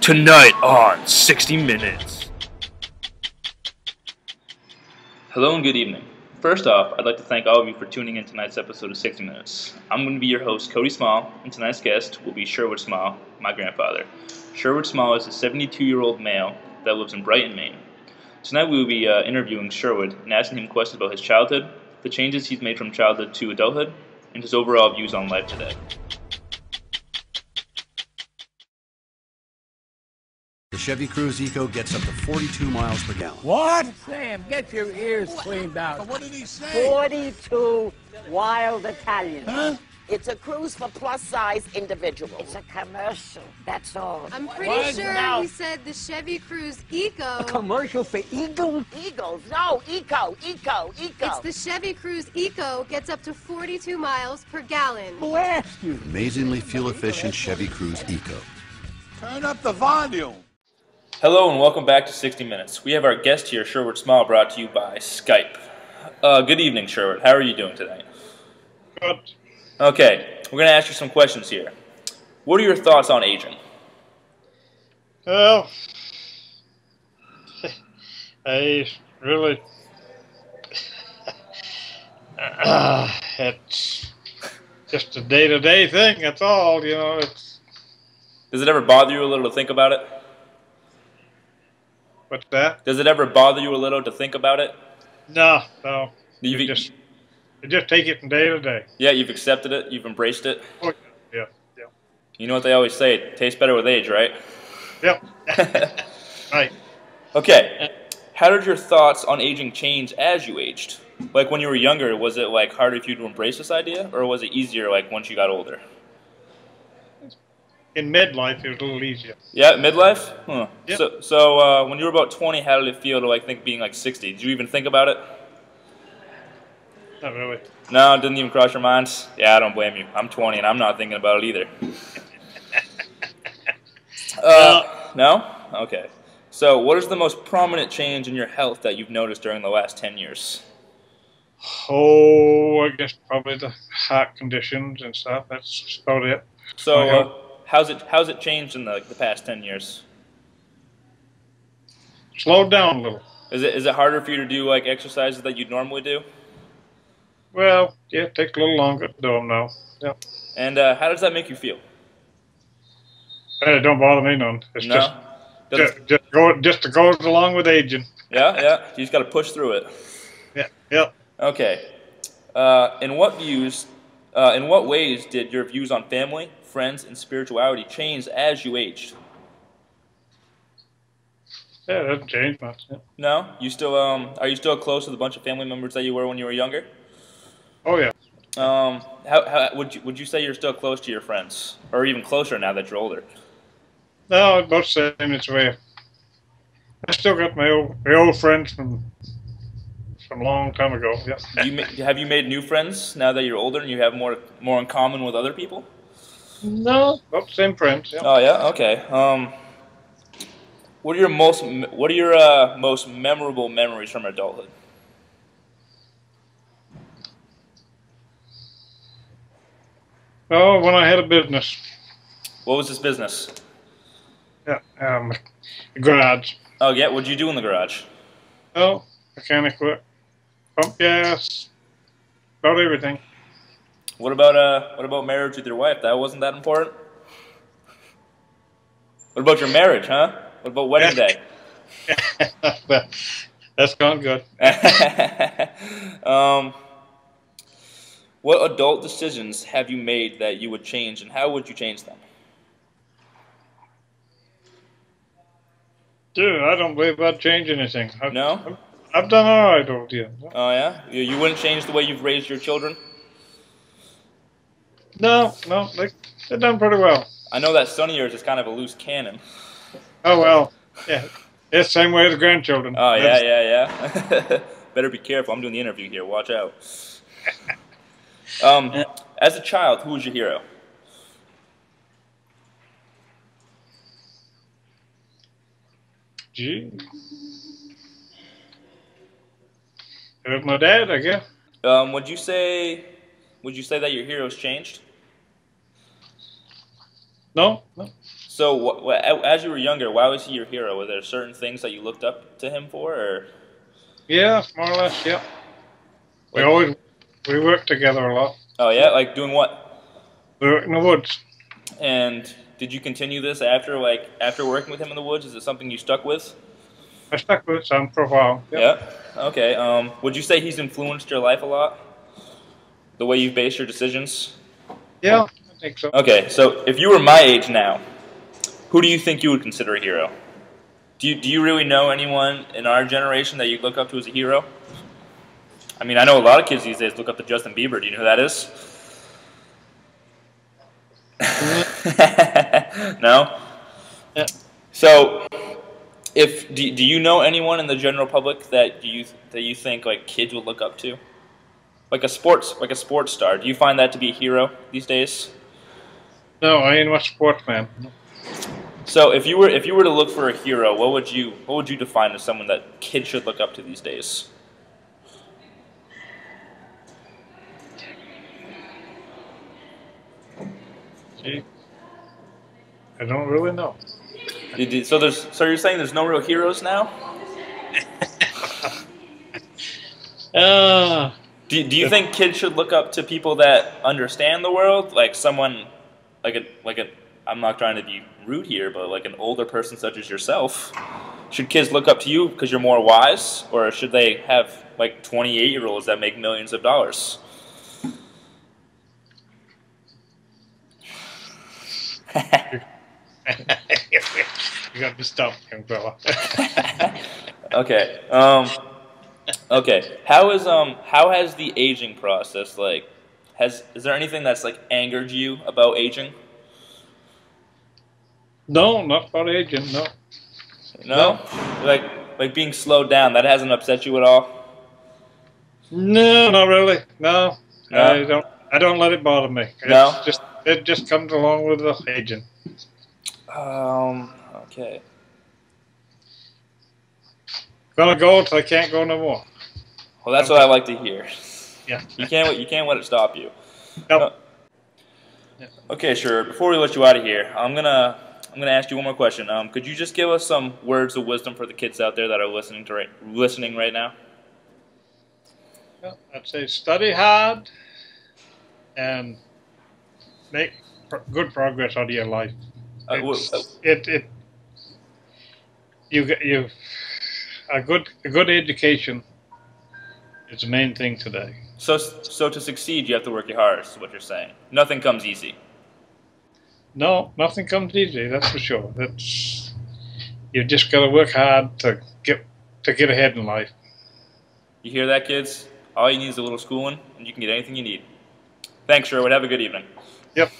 Tonight on 60 Minutes. Hello and good evening. First off, I'd like to thank all of you for tuning in tonight's episode of 60 Minutes. I'm going to be your host, Cody Small, and tonight's guest will be Sherwood Small, my grandfather. Sherwood Small is a 72-year-old male that lives in Brighton, Maine. Tonight we will be interviewing Sherwood and asking him questions about his childhood, the changes he's made from childhood to adulthood, and his overall views on life today. The Chevy Cruze Eco gets up to 42 miles per gallon. What? Sam, get your ears cleaned out. What did he say? 42 wild Italians. Huh? It's a cruise for plus-size individuals. It's a commercial, that's all. I'm pretty What? sure No. he said the Chevy Cruze Eco. Commercial for Eagle? Eagles, no, eco. It's the Chevy Cruze Eco gets up to 42 miles per gallon. Who asked you? Amazingly fuel-efficient Chevy Cruze Eco. Turn up the volume. Hello and welcome back to 60 Minutes. We have our guest here, Sherwood Small, brought to you by Skype. Good evening, Sherwood. How are you doing tonight? Good. Okay, we're going to ask you some questions here. What are your thoughts on aging? Well, I really, it's just a day-to-day thing. That's all, you know. It's Does it ever bother you a little to think about it? what's that? Does it ever bother you a little to think about it? No. You've, You just take it from day to day. yeah, you've accepted it. You've embraced it. Oh, yeah. You know what they always say, it tastes better with age, right? Yep. Right. Okay. How did your thoughts on aging change as you aged? Like when you were younger, was it like harder for you to embrace this idea, or was it easier like once you got older? In midlife, it was a little easier. Yeah, midlife? Huh. Yep. So when you were about 20, how did it feel to like think being like 60? Did you even think about it? Not really. No, it didn't even cross your mind? Yeah, I don't blame you. I'm 20 and I'm not thinking about it either. No? Okay. So what is the most prominent change in your health that you've noticed during the last 10 years? Oh, I guess probably the heart conditions and stuff. That's about it. So how's it changed in the past 10 years? Slowed down a little. Is it harder for you to do like exercises that you'd normally do? Well, yeah, it takes a little longer to do them now. Yeah. And how does that make you feel? It don't bother me none. It's No? just goes along with aging. Yeah. You just got to push through it. Yeah. Okay. In what ways did your views on family, friends, and spirituality change as you aged? Yeah, it doesn't change much. Yeah. No? You still are you still close with a bunch of family members that you were when you were younger? Oh yeah. How would you say you're still close to your friends, or even closer now that you're older? No, about the same this way. I still got my old friends from a long time ago. Yeah. Have you made new friends now that you're older and you have more in common with other people? No, about the same friends. Yeah. Oh yeah, okay. What are your most memorable memories from adulthood? Oh, when I had a business. What was this business? Yeah. A garage. Oh yeah, what'd you do in the garage? Oh, mechanic work, pump gas, about everything. What about marriage with your wife? That wasn't that important? What about your marriage, huh? What about wedding day? That's gone good. What adult decisions have you made that you would change, and how would you change them? Dude, I don't believe I'd change anything. No? I've done all right over here. Oh yeah? You wouldn't change the way you've raised your children? No, they've done pretty well. I know that son of yours is kind of a loose cannon. Oh well, yeah, it's the same way as the grandchildren. Oh yeah. Better be careful. I'm doing the interview here. Watch out. As a child, who was your hero? Gee, it was my dad, I guess. Would you say that your heroes changed? No. So, as you were younger, why was he your hero? Were there certain things that you looked up to him for, or? Yeah, more or less. Yeah. We worked together a lot. Oh yeah, like doing what? We worked in the woods. And did you continue this after working with him in the woods? Is it something you stuck with? I stuck with some for a while. Yeah. Okay. Would you say he's influenced your life a lot? The way you base your decisions? Yeah, I think so. Okay, so if you were my age now, who do you think you would consider a hero? Do you really know anyone in our generation that you'd look up to as a hero? I mean, I know a lot of kids these days look up to Justin Bieber. Do you know who that is? No? Yeah. So, do you know anyone in the general public that you think like kids would look up to? Like a sports star. Do you find that to be a hero these days? No, I ain't much sports man. So if you were to look for a hero, what would you define as someone that kids should look up to these days? See, I don't really know. So you're saying there's no real heroes now? Do you think kids should look up to people that understand the world, like someone I'm not trying to be rude here, but like an older person such as yourself? Should kids look up to you because you're more wise, or should they have like 28-year-olds that make millions of dollars? You got to stop, young fella. Okay. Okay. How has the aging process is there anything that's like angered you about aging? No, not about aging. No. No? Like being slowed down, that hasn't upset you at all? No, not really. No. No? I don't let it bother me. No? It just comes along with the aging. Okay. Gonna go till I can't go no more. Well, that's what I like to hear. Yeah. You can't let it stop you. Nope. Okay, sure. Before we let you out of here, I'm gonna ask you one more question. Could you just give us some words of wisdom for the kids out there that are listening right now? Well, I'd say study hard and make good progress out of your life. A good education is the main thing today. So to succeed, you have to work your hardest, is what you're saying. Nothing comes easy. No, nothing comes easy. That's for sure. You just got to work hard to get ahead in life. You hear that, kids? All you need is a little schooling, and you can get anything you need. Thanks, Sherwood. Have a good evening. Yep.